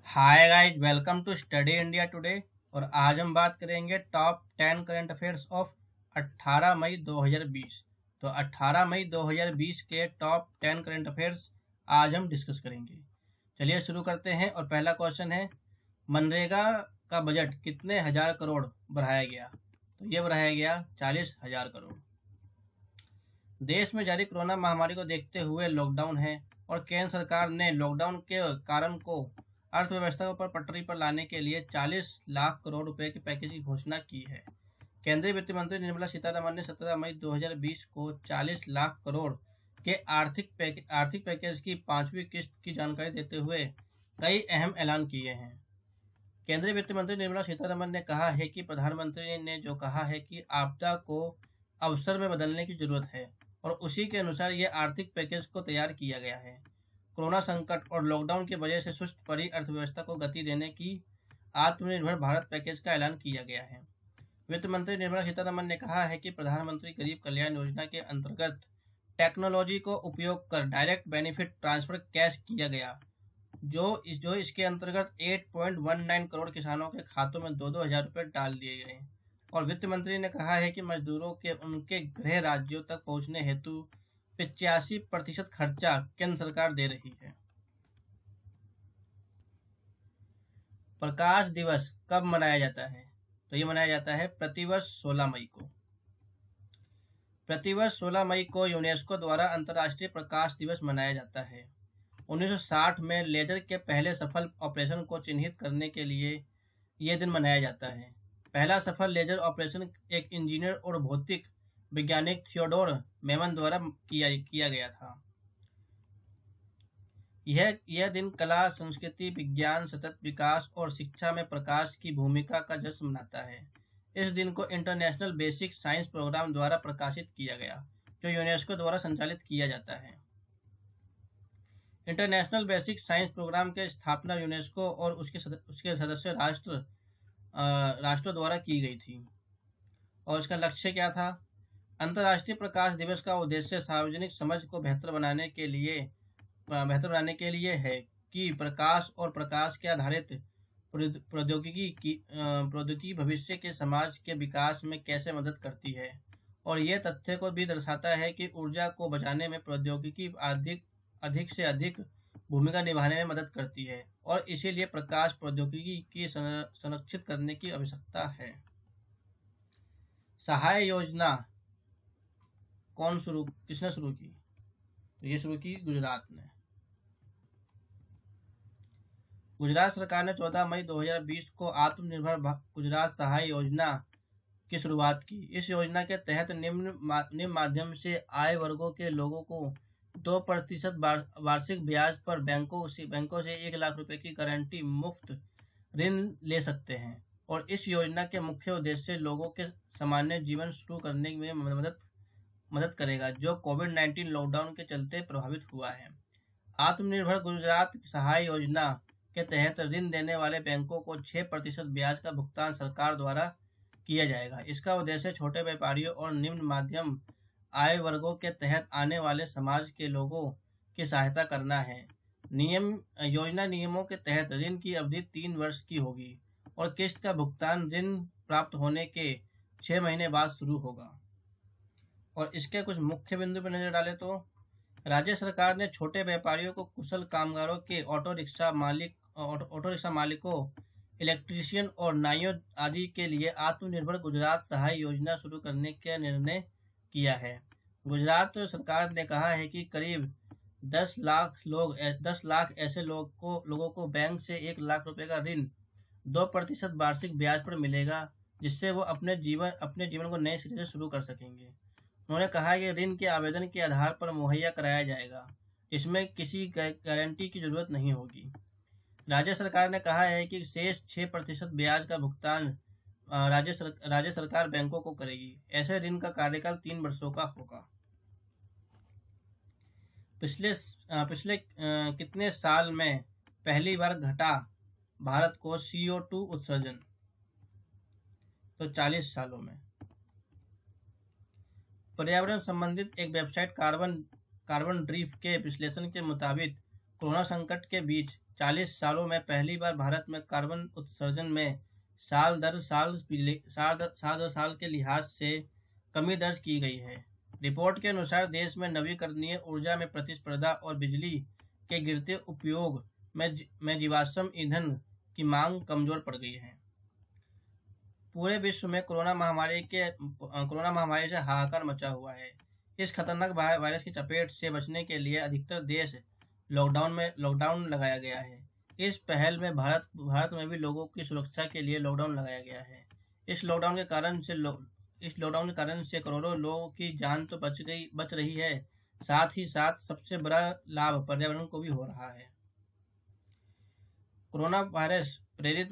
Hi guys, welcome to study India today. और आज हम बात करेंगे टॉप 10 करंट अफेयर्स ऑफ 18 मई 2020। तो 18 मई 2020 के टॉप 10 करंट अफेयर्स आज हम डिस्कस करेंगे। चलिए शुरू करते हैं। और पहला क्वेश्चन है, मनरेगा का बजट कितने हजार करोड़ बढ़ाया गया? तो ये बढ़ाया गया 40,000 करोड़। देश में जारी कोरोना महामारी को देखते हुए लॉकडाउन है और केंद्र सरकार ने लॉकडाउन के कारण को अर्थव्यवस्था पर पटरी पर लाने के लिए 40 लाख करोड़ रुपए के पैकेज की घोषणा की है। केंद्रीय वित्त मंत्री निर्मला सीतारमण ने 17 मई 2020 को 40 लाख करोड़ के आर्थिक पैकेज की 5वीं किस्त की जानकारी देते हुए कई अहम ऐलान किए हैं। केंद्रीय वित्त मंत्री निर्मला सीतारमण ने कहा है कि प्रधानमंत्री ने जो कहा है कि आपदा को अवसर में बदलने की जरूरत है और उसी के अनुसार ये आर्थिक पैकेज को तैयार किया गया है। कोरोना संकट और लॉकडाउन की वजह से सुस्त पड़ी अर्थव्यवस्था को गति देने की आत्मनिर्भर भारत पैकेज का ऐलान किया गया है। वित्त मंत्री निर्मला सीतारमण ने कहा है कि प्रधानमंत्री गरीब कल्याण योजना के अंतर्गत टेक्नोलॉजी को उपयोग कर डायरेक्ट बेनिफिट ट्रांसफर कैश किया गया, जो इसके अंतर्गत 8.19 करोड़ किसानों के खातों में 2-2 हजार रुपये डाल दिए गए। और वित्त मंत्री ने कहा है कि मजदूरों के उनके गृह राज्यों तक पहुंचने हेतु 85% खर्चा केंद्र सरकार दे रही है। प्रकाश दिवस कब मनाया जाता है? तो ये मनाया जाता है प्रतिवर्ष 16 मई को। प्रतिवर्ष 16 मई को यूनेस्को द्वारा अंतर्राष्ट्रीय प्रकाश दिवस मनाया जाता है। 1960 में लेजर के पहले सफल ऑपरेशन को चिन्हित करने के लिए यह दिन मनाया जाता है। पहला सफल लेजर ऑपरेशन एक इंजीनियर और भौतिक वैज्ञानिक थियोडोर मेमन द्वारा किया गया था। यह दिन कला, संस्कृति, विज्ञान, सतत विकास और शिक्षा में प्रकाश की भूमिका का जश्न मनाता है। इस दिन को इंटरनेशनल बेसिक साइंस प्रोग्राम द्वारा प्रकाशित किया गया, जो यूनेस्को द्वारा संचालित किया जाता है। इंटरनेशनल बेसिक साइंस प्रोग्राम की स्थापना यूनेस्को और उसके सदस्य राष्ट्रों द्वारा की गई थी। और इसका लक्ष्य क्या था? अंतर्राष्ट्रीय प्रकाश दिवस का उद्देश्य सार्वजनिक समझ को बेहतर बनाने के लिए है कि प्रकाश और प्रकाश के आधारित प्रौद्योगिकी भविष्य के समाज के विकास में कैसे मदद करती है। और यह तथ्य को भी दर्शाता है कि ऊर्जा को बचाने में प्रौद्योगिकी अधिक से अधिक भूमिका निभाने में मदद करती है और इसीलिए प्रकाश प्रौद्योगिकी की संरक्षित करने की आवश्यकता है। सहाय योजना किसने शुरू की? तो ये शुरू की गुजरात ने। गुजरात सरकार ने 14 मई 2020 को आत्मनिर्भर गुजरात सहाय योजना की शुरुआत की। इस योजना के तहत निम्न माध्यम से आय वर्गों के लोगों को 2% वार्षिक ब्याज पर बैंकों से 1 लाख रुपए की गारंटी मुफ्त ऋण ले सकते हैं। और इस योजना के मुख्य उद्देश्य लोगों के सामान्य जीवन शुरू करने में मदद करेगा, जो कोविड-19 लॉकडाउन के चलते प्रभावित हुआ है। आत्मनिर्भर गुजरात सहाय योजना के तहत ऋण देने वाले बैंकों को 6% ब्याज का भुगतान सरकार द्वारा किया जाएगा। इसका उद्देश्य छोटे व्यापारियों और निम्न माध्यम आय वर्गों के तहत आने वाले समाज के लोगों की सहायता करना है। योजना नियमों के तहत ऋण की अवधि 3 वर्ष की होगी और किस्त का भुगतान ऋण प्राप्त होने के 6 महीने बाद शुरू होगा। और इसके कुछ मुख्य बिंदु पर नजर डालें तो राज्य सरकार ने छोटे व्यापारियों को, कुशल कामगारों के, ऑटो रिक्शा मालिकों, इलेक्ट्रीशियन और नाइयों आदि के लिए आत्मनिर्भर गुजरात सहाय योजना शुरू करने का निर्णय किया है। गुजरात सरकार ने कहा है कि करीब 10 लाख ऐसे लोगों को बैंक से 1 लाख रुपए का ऋण 2% वार्षिक ब्याज पर मिलेगा, जिससे वो अपने जीवन को नए सिरे से शुरू कर सकेंगे। उन्होंने कहा कि ऋण के आवेदन के आधार पर मुहैया कराया जाएगा, इसमें किसी गारंटी की जरूरत नहीं होगी। राज्य सरकार ने कहा है कि शेष 6% ब्याज का भुगतान राज्य सरकार बैंकों को करेगी। ऐसे ऋण का कार्यकाल 3 वर्षों का होगा। पिछले कितने साल में पहली बार घटा भारत को CO2 उत्सर्जन? तो 40 सालों में। पर्यावरण संबंधित एक वेबसाइट कार्बन ड्रीफ के विश्लेषण के मुताबिक कोरोना संकट के बीच 40 सालों में पहली बार भारत में कार्बन उत्सर्जन में साल दर साल के लिहाज से कमी दर्ज की गई है। रिपोर्ट के अनुसार देश में नवीकरणीय ऊर्जा में प्रतिस्पर्धा और बिजली के गिरते उपयोग में जीवाश्म ईंधन की मांग कमजोर पड़ गई है। पूरे विश्व में कोरोना महामारी से हाहाकार मचा हुआ है। इस खतरनाक वायरस की चपेट से बचने के लिए अधिकतर देश लॉकडाउन लगाया गया है। इस पहल में भारत में भी लोगों की सुरक्षा के लिए लॉकडाउन लगाया गया है। इस लॉकडाउन के कारण से करोड़ों लोगों की जान तो बच रही है, साथ ही साथ सबसे बड़ा लाभ पर्यावरण को भी हो रहा है। कोरोना वायरस प्रेरित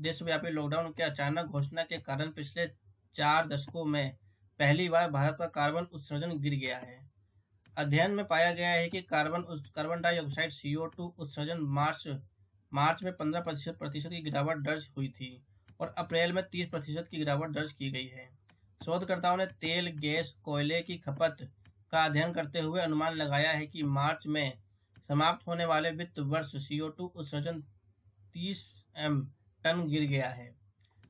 देशव्यापी लॉकडाउन के अचानक घोषणा के कारण पिछले 4 दशकों में पहली बार भारत का कार्बन उत्सर्जन गिर गया है। अध्ययन में पाया गया है कि कार्बन डाइऑक्साइड CO2 उत्सर्जन मार्च में 15% की गिरावट दर्ज हुई थी और अप्रैल में 30% की गिरावट दर्ज की गई है। शोधकर्ताओं ने तेल, गैस, कोयले की खपत का अध्ययन करते हुए अनुमान लगाया है कि मार्च में समाप्त होने वाले वित्त वर्ष CO2 उत्सर्जन 30 टन गिर गया है।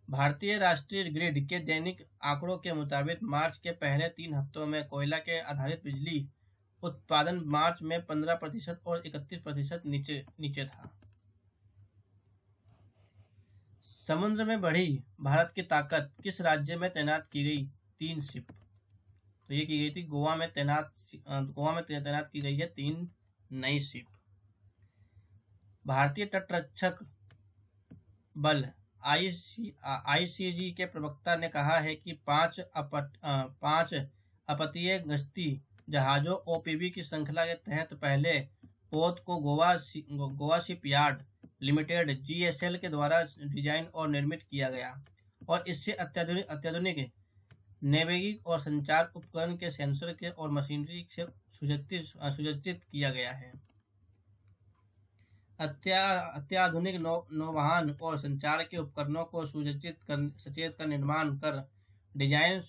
भारतीय राष्ट्रीय ग्रिड के दैनिक आंकड़ों के मुताबिक मार्च के पहले 3 हफ्तों में कोयला के आधारित बिजली उत्पादन मार्च में 15% और 31% नीचे था। समुद्र में बढ़ी भारत की ताकत, किस राज्य में तैनात की गई 3 शिप? तो ये की गई थी गोवा में तैनात की गई है 3 नई शिप। भारतीय तटरक्षक बल ICG के प्रवक्ता ने कहा है कि 5 अपतटीय गश्ती जहाजों OPV की श्रृंखला के तहत पहले पोत को गोवा शिपयार्ड लिमिटेड GSL के द्वारा डिजाइन और निर्मित किया गया और इससे अत्याधुनिक नेविगिंग और संचार उपकरण के सेंसर के और मशीनरी से सुसज्जित किया गया है। अत्याधुनिक नौवहन और संचार के उपकरणों को सचेत कर निर्माण कर डिजाइन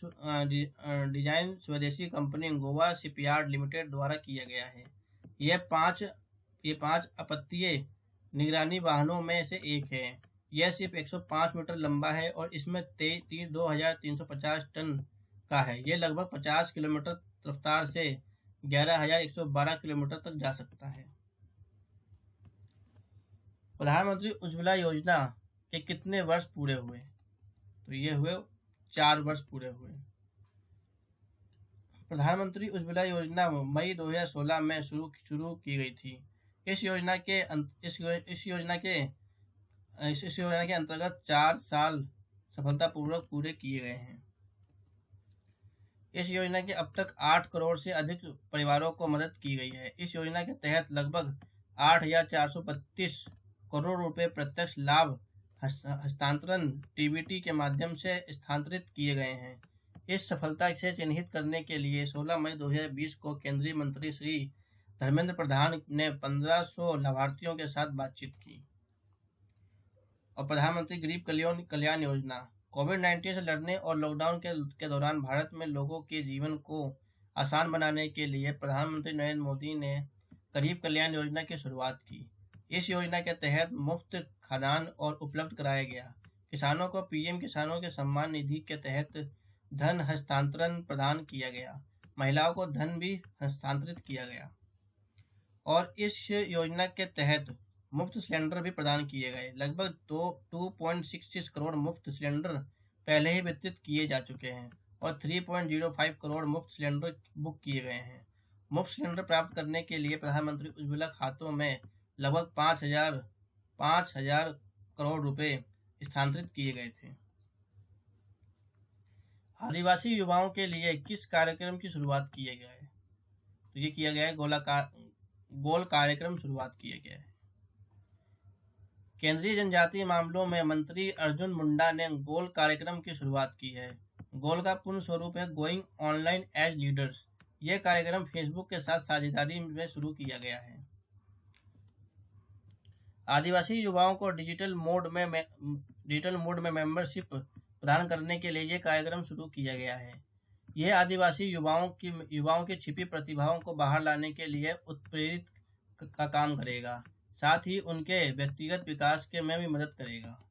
स्वदेशी कंपनी गोवा शिपयार्ड लिमिटेड द्वारा किया गया है। ये पांच अपतटीय निगरानी वाहनों में से एक है। यह शिप 105 मीटर लंबा है और इसमें 2350 टन का है। यह लगभग 50 किलोमीटर रफ्तार से 11,112 किलोमीटर तक जा सकता है। प्रधानमंत्री उज्ज्वला योजना के कितने वर्ष पूरे हुए? तो ये हुए 4 वर्ष पूरे हुए। प्रधानमंत्री उज्ज्वला योजना मई 2016 में शुरू की गई थी। इस योजना के अंतर्गत 4 साल सफलतापूर्वक पूरे किए गए हैं। इस योजना के अब तक 8 करोड़ से अधिक परिवारों को मदद की गई है। इस योजना के तहत लगभग 8,432 करोड़ रुपए प्रत्यक्ष लाभ हस्तांतरण TBT के माध्यम से स्थानांतरित किए गए हैं। इस सफलता से चिन्हित करने के लिए 16 मई 2020 को केंद्रीय मंत्री श्री धर्मेंद्र प्रधान ने 1500 लाभार्थियों के साथ बातचीत की। और प्रधानमंत्री गरीब कल्याण योजना कोविड-19 से लड़ने और लॉकडाउन के दौरान भारत में लोगों के जीवन को आसान बनाने के लिए प्रधानमंत्री नरेंद्र मोदी ने गरीब कल्याण योजना की शुरुआत की। इस योजना के तहत मुफ्त खाद्यान्न और उपलब्ध कराया गया। किसानों को PM किसानों के सम्मान निधि के तहत धन हस्तांतरण प्रदान किया गया। महिलाओं को धन भी हस्तांतरित किया गया और इस योजना के तहत मुफ्त सिलेंडर भी प्रदान किए गए। लगभग 2.66 करोड़ मुफ्त सिलेंडर पहले ही वितरित किए जा चुके हैं और 3.05 करोड़ मुफ्त सिलेंडर बुक किए गए हैं। मुफ्त सिलेंडर प्राप्त करने के लिए प्रधानमंत्री उज्ज्वला खातों में लगभग 5,000 करोड़ रुपए स्थानांतरित किए गए थे। आदिवासी युवाओं के लिए किस कार्यक्रम की शुरुआत किया गया है? तो ये किया गया है गोल कार्यक्रम शुरुआत किया गया है। केंद्रीय जनजातीय मामलों में मंत्री अर्जुन मुंडा ने गोल कार्यक्रम की शुरुआत की है। गोल का पूर्ण स्वरूप है गोइंग ऑनलाइन एज लीडर्स। यह कार्यक्रम फेसबुक के साथ साझेदारी में शुरू किया गया है। आदिवासी युवाओं को डिजिटल मोड में मेंबरशिप प्रदान करने के लिए यह कार्यक्रम शुरू किया गया है। यह आदिवासी युवाओं की छिपी प्रतिभाओं को बाहर लाने के लिए उत्प्रेरित का काम करेगा। साथ ही उनके व्यक्तिगत विकास के में भी मदद करेगा।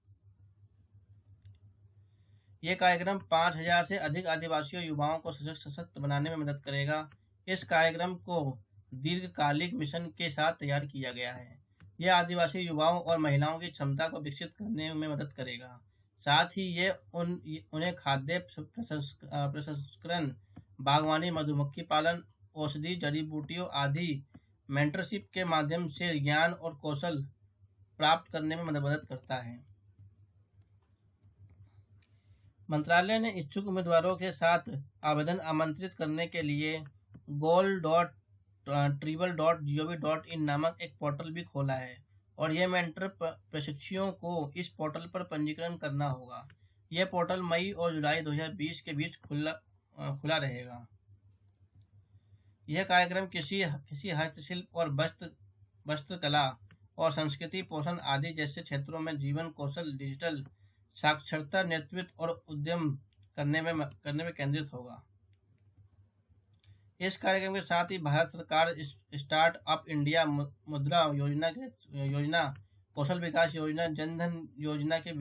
ये कार्यक्रम 5,000 से अधिक आदिवासी युवाओं को सशक्त बनाने में मदद करेगा। इस कार्यक्रम को दीर्घकालिक मिशन के साथ तैयार किया गया है। यह आदिवासी युवाओं और महिलाओं की क्षमता को विकसित करने में मदद करेगा। साथ ही ये उन्हें खाद्य प्रसंस्करण, बागवानी, मधुमक्खी पालन, औषधि, जड़ी बूटियों आदि मेंटरशिप के माध्यम से ज्ञान और कौशल प्राप्त करने में मदद करता है। मंत्रालय ने इच्छुक उम्मीदवारों के साथ आवेदन आमंत्रित करने के लिए goal.tribal.gov.in नामक एक पोर्टल भी खोला है और यह मेंटर प्रशिक्षुओं को इस पोर्टल पर पंजीकरण करना होगा। यह पोर्टल मई और जुलाई 2020 के बीच खुला रहेगा। यह कार्यक्रम किसी हस्तशिल्प और वस्त्रकला और संस्कृति, पोषण आदि जैसे क्षेत्रों में जीवन कौशल, डिजिटल साक्षरता, नेतृत्व और उद्यम करने में केंद्रित होगा। इस कार्यक्रम के साथ ही भारत सरकार स्टार्ट अप इंडिया मुद्रा योजना, कौशल विकास योजना, जनधन योजना के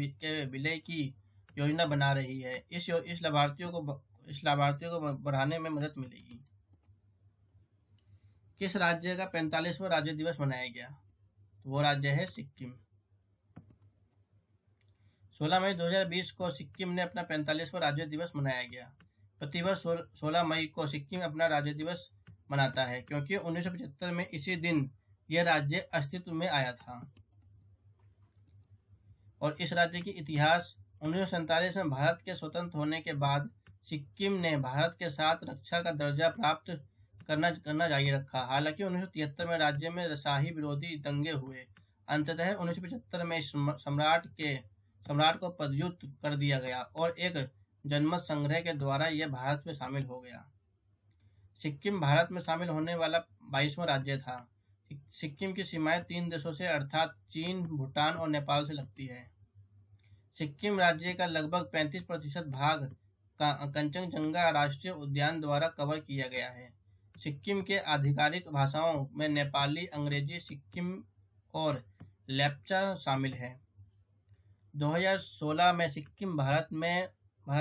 विलय की योजना बना रही है। इस लाभार्थियों को बढ़ाने में मदद मिलेगी। किस राज्य का 45वां राज्य दिवस मनाया गया? तो वो राज्य है सिक्किम। 16 मई 2020 को सिक्किम ने अपना 45वां राज्य दिवस मनाया गया। प्रतिवर्ष 16 मई को सिक्किम अपना राज्य दिवस मनाता है क्योंकि 1975 में इसी दिन यह राज्य अस्तित्व में आया था। और इस राज्य की इतिहास 1947 में भारत के स्वतंत्र होने के बाद सिक्किम ने भारत के साथ रक्षा का दर्जा प्राप्त करना जारी रखा। हालांकि 1973 में राज्य में शाही विरोधी दंगे हुए। अंततः 1975 में सम्राट को पदच्युत कर दिया गया और एक जनमत संग्रह के द्वारा यह भारत में शामिल हो गया। सिक्किम भारत में शामिल होने वाला 22वां राज्य था। सिक्किम की सीमाएं 3 देशों से अर्थात चीन, भूटान और नेपाल से लगती है। सिक्किम राज्य का लगभग 35% भाग कंचनजंगा राष्ट्रीय उद्यान द्वारा कवर किया गया है। सिक्किम के आधिकारिक भाषाओं में नेपाली, अंग्रेजी, सिक्किम और लेप्चा शामिल है। 2016 में सिक्किम भारत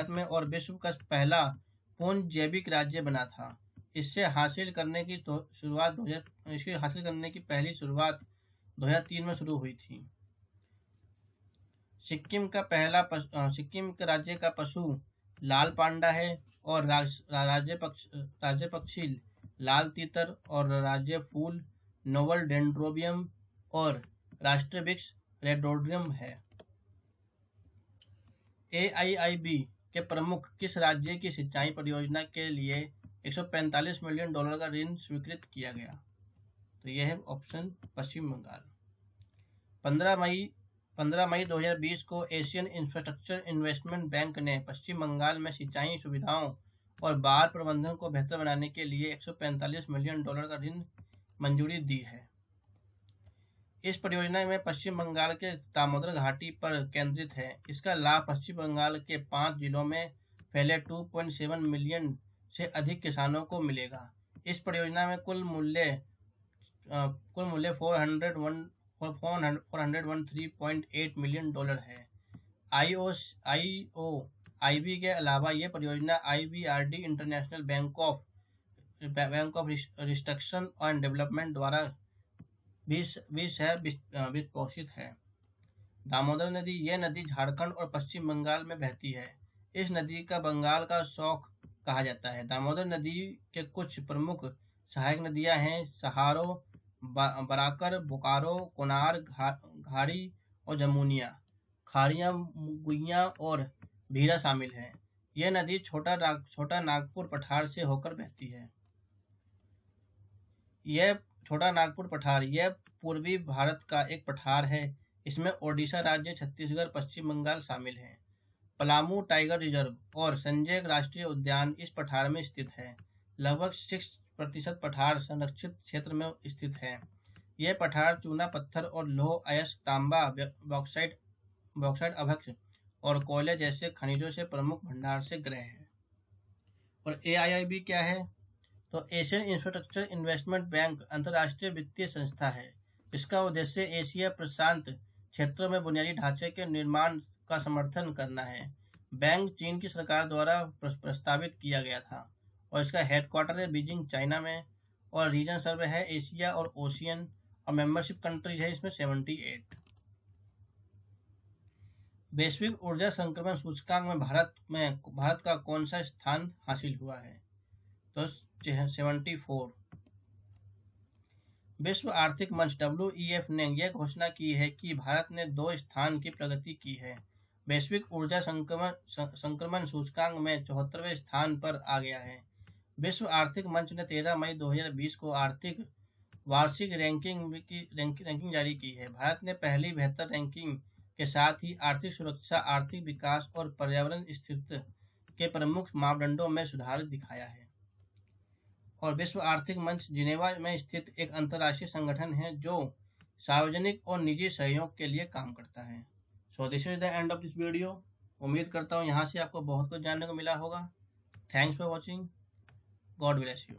में और विश्व का पहला पूर्ण जैविक राज्य बना था। इससे हासिल करने की पहली शुरुआत 2003 में शुरू हुई थी। सिक्किम के राज्य का पशु लाल पांडा है और राज्य पक्षी लाल तीतर और राज्य फूल नोवल डेंड्रोबियम और राष्ट्रीय वृक्ष रेडोड्रियम है। AIIB के प्रमुख किस राज्य की सिंचाई परियोजना के लिए $145 मिलियन का ऋण स्वीकृत किया गया? तो यह है ऑप्शन पश्चिम बंगाल। 15 मई 2020 को एशियन इंफ्रास्ट्रक्चर इन्वेस्टमेंट बैंक ने पश्चिम बंगाल में सिंचाई सुविधाओं और बाढ़ प्रबंधन को बेहतर बनाने के लिए $145 मिलियन का ऋण मंजूरी दी है। इस परियोजना में पश्चिम बंगाल के दामोदर घाटी पर केंद्रित है। इसका लाभ पश्चिम बंगाल के 5 जिलों में फैले 2.7 मिलियन से अधिक किसानों को मिलेगा। इस परियोजना में कुल मूल्य $413.8 मिलियन है। IOIB के अलावा यह परियोजना IBRD international bank of restriction and development द्वारा वित्त पोषित है। दामोदर नदी, यह नदी झारखंड और पश्चिम बंगाल में बहती है। इस नदी का बंगाल का शौक कहा जाता है। दामोदर नदी के कुछ प्रमुख सहायक नदियां हैं सहारो, बराकर, बोकारो, कोनार, घाड़ी और जमुनिया। खाड़ियां, गुइया और भीरा शामिल हैं। यह नदी छोटा नागपुर पठार से होकर बहती है। यह छोटा नागपुर पठार यह पूर्वी भारत का एक पठार है। इसमें ओडिशा राज्य, छत्तीसगढ़, पश्चिम बंगाल शामिल हैं। पलामू टाइगर रिजर्व और संजय राष्ट्रीय उद्यान इस पठार में स्थित है। लगभग 6% पठार संरक्षित क्षेत्र में स्थित है। यह पठार चूना पत्थर और लौह अयस्क, तांबा, बॉक्साइट अभ्रक और कोयले जैसे खनिजों से प्रमुख भंडार से ग्रह है। और AIIB क्या है? तो एशियन इंफ्रास्ट्रक्चर इन्वेस्टमेंट बैंक अंतर्राष्ट्रीय वित्तीय संस्था है इसका उद्देश्य एशिया प्रशांत क्षेत्रों में बुनियादी ढांचे के निर्माण का समर्थन करना है। बैंक चीन की सरकार द्वारा प्रस्तावित किया गया था और इसका हेडक्वार्टर है बीजिंग चाइना में, और रीजन सर्वे है एशिया और ओशियन, और मेंबरशिप कंट्रीज है इसमें 78। वैश्विक ऊर्जा संक्रमण सूचकांक में भारत का कौन सा स्थान हासिल हुआ है? तो 74। विश्व आर्थिक मंच WEF ने यह घोषणा की है कि भारत ने 2 स्थान की प्रगति की है। वैश्विक ऊर्जा संक्रमण सूचकांक में 74वें स्थान पर आ गया है। विश्व आर्थिक मंच ने 13 मई 2020 को आर्थिक वार्षिक रैंकिंग जारी की है। भारत ने पहली बेहतर रैंकिंग के साथ ही आर्थिक सुरक्षा, आर्थिक विकास और पर्यावरण स्थिरता के प्रमुख मापदंडों में सुधार दिखाया है। और विश्व आर्थिक मंच जिनेवा में स्थित एक अंतर्राष्ट्रीय संगठन है जो सार्वजनिक और निजी सहयोग के लिए काम करता है। So this is the end of this video. उम्मीद करता हूँ यहाँ से आपको बहुत कुछ जानने को मिला होगा। Thanks for watching. God bless you.